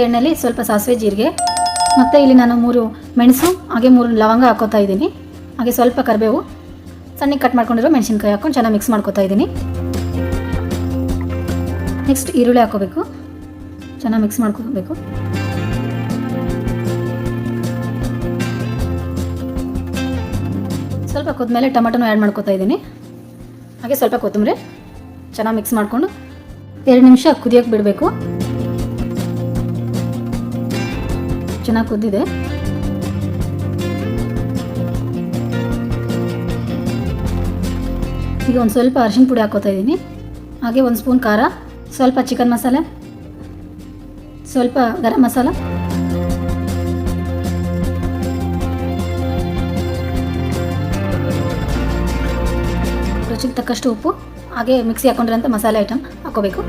ಎಣ್ಣೆಲಿ ಸ್ವಲ್ಪ ಸಾಸಿವೆ ಜೀರಿಗೆ ಮತ್ತು ಇಲ್ಲಿ ನಾನು 3 ಮೆಣಸು ಹಾಗೆ 3 ಲವಂಗ ಹಾಕೋತಾ ಇದ್ದೀನಿ. ಹಾಗೆ ಸ್ವಲ್ಪ ಕರಿಬೇವು, ಸಣ್ಣಗೆ ಕಟ್ ಮಾಡ್ಕೊಂಡಿರೋ ಮೆಣಸಿನ್ಕಾಯಿ ಹಾಕೊಂಡು ಚೆನ್ನಾಗಿ ಮಿಕ್ಸ್ ಮಾಡ್ಕೊತಾ ಇದ್ದೀನಿ. ನೆಕ್ಸ್ಟ್ ಈರುಳ್ಳಿ ಹಾಕೋಬೇಕು, ಚೆನ್ನಾಗಿ ಮಿಕ್ಸ್ ಮಾಡ್ಕೋಬೇಕು. ಸ್ವಲ್ಪ ಕೊದ್ಮೇಲೆ ಟೊಮೆಟೊನ ಆ್ಯಡ್ ಮಾಡ್ಕೊತಾ ಇದ್ದೀನಿ. ಹಾಗೆ ಸ್ವಲ್ಪ ಕೊತ್ತಂಬರಿ ಚೆನ್ನಾಗಿ ಮಿಕ್ಸ್ ಮಾಡಿಕೊಂಡು 2 ನಿಮಿಷ ಕುದಿಯೋಕ್ಕೆ ಬಿಡಬೇಕು. ಚೆನ್ನಾಗಿ ಕುದ್ದಿದೆ. ಈಗ ಒಂದು ಸ್ವಲ್ಪ ಅರಿಶಿನ ಪುಡಿ ಹಾಕೋತಾ ಇದ್ದೀನಿ. ಹಾಗೆ 1 ಸ್ಪೂನ್ ಖಾರ, ಸ್ವಲ್ಪ ಚಿಕನ್ ಮಸಾಲೆ, ಸ್ವಲ್ಪ ಗರಂ ಮಸಾಲ, ರುಚಿಗೆ ತಕ್ಕಷ್ಟು ಉಪ್ಪು, ಹಾಗೆ ಮಿಕ್ಸಿ ಹಾಕೊಂಡಿರೋಂಥ ಮಸಾಲೆ ಐಟಮ್ ಹಾಕೋಬೇಕು.